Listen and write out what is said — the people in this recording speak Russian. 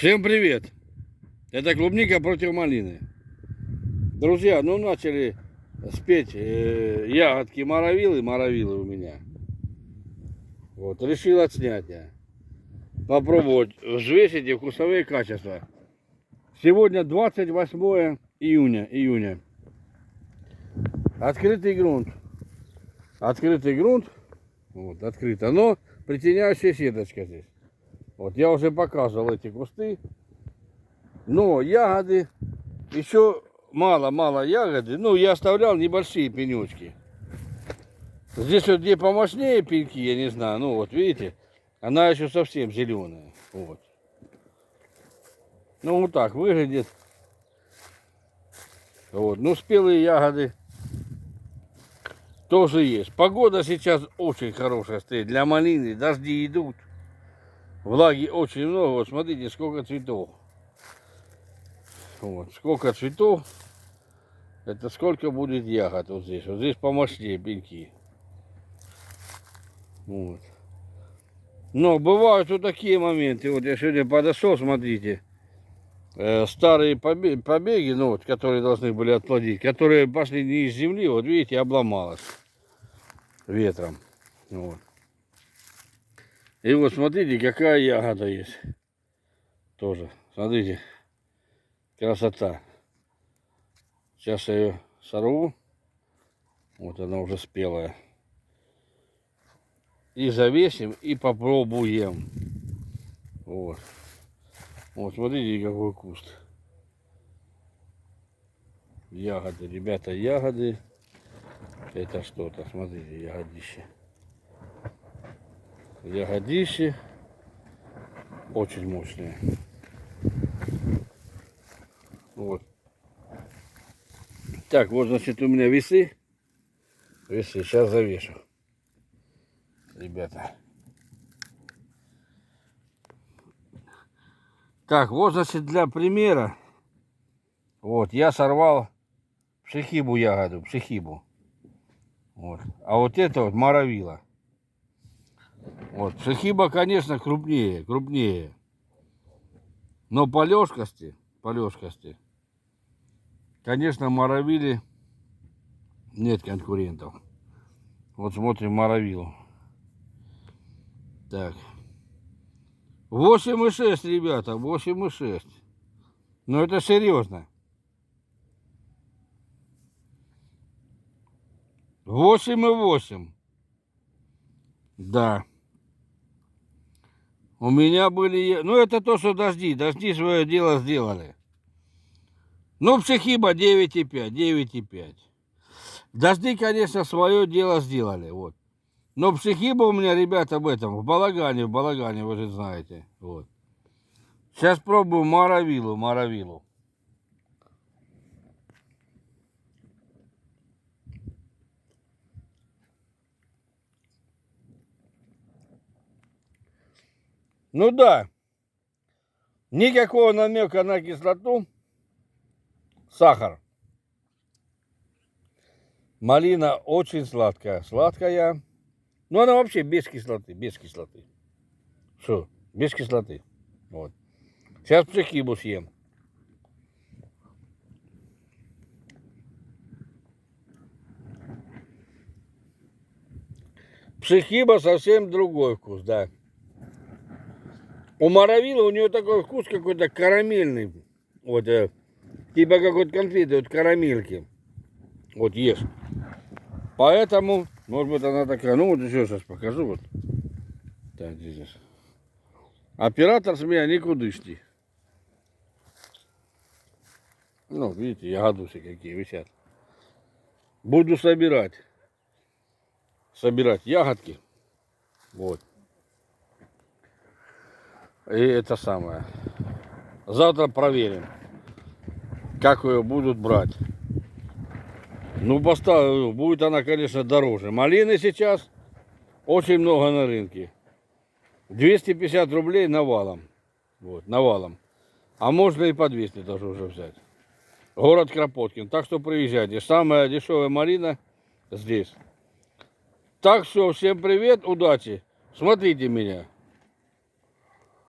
Всем привет! Это клубника против малины. Друзья, ну начали спеть ягодки моровилы у меня. Вот, решил отснять я. Попробовать взвесить и вкусовые качества. Сегодня 28 июня. Открытый грунт. Вот, открыто. Но притеняющая сеточка здесь. Вот, я уже показывал эти кусты. Но ягоды, еще мало ягоды. Ну, я оставлял небольшие пенечки. Здесь вот где помощнее пеньки, я не знаю. Ну, вот видите, она еще совсем зеленая. Вот. Ну, вот так выглядит. Вот. Ну, спелые ягоды тоже есть. Погода сейчас очень хорошая стоит. Для малины дожди идут. Влаги очень много. Вот смотрите, сколько цветов. Вот, сколько цветов, это сколько будет ягод вот здесь. Вот здесь помощнее пеньки. Вот. Но бывают вот такие моменты. Вот я сегодня подошел, смотрите. Старые побеги, ну вот, которые должны были отплодить, которые пошли не из земли, вот видите, обломалось ветром. Вот. И вот смотрите, какая ягода есть. Тоже, смотрите. Красота. Сейчас я ее сорву. Вот она уже спелая. И завесим, и попробуем. Вот. Вот смотрите, какой куст. Ягоды, ребята, ягоды. Это что-то, смотрите, ягодище. Ягодище. Очень мощные. Вот. Так, вот, значит, у меня весы. Сейчас завешу. Ребята. Так, вот, значит, для примера. Вот, я сорвал пшехибу ягоду, Вот. А вот это вот моровила. Вот, пшехиба, конечно, крупнее. Но по лёжкости, конечно, моровили нет конкурентов. Вот смотрим моровилу. Так. 8,6, ребята, 8,6. Но это серьезно. 8,8. Да. У меня были... Ну, это то, что дожди. Дожди свое дело сделали. Ну, пшехиба 9,5. Дожди, конечно, свое дело сделали. Вот. Но пшехиба у меня, ребята, в балагане, вы же знаете. Вот. Сейчас пробую моровилу. Ну да, никакого намека на кислоту. Сахар. Малина очень сладкая. Но она вообще без кислоты. Что? Без кислоты. Вот. Сейчас пшехибу съем. Пшехиба совсем другой вкус, да. У моровилы у нее такой вкус какой-то карамельный. Вот, типа как вот конфеты, вот карамельки. Вот ешь. Поэтому, может быть, она такая, ну вот еще сейчас покажу. Вот. Так, здесь. Оператор с меня никудышний. Ну, видите, ягодусы какие висят. Буду собирать ягодки. Вот. И это самое. Завтра проверим, как ее будут брать. Ну, поставлю, будет она, конечно, дороже. Малины сейчас очень много на рынке. 250 рублей навалом. Вот, навалом. А можно и по 200 даже уже взять. Город Кропоткин. Так что приезжайте. Самая дешевая малина здесь. Так что всем привет, удачи. Смотрите меня.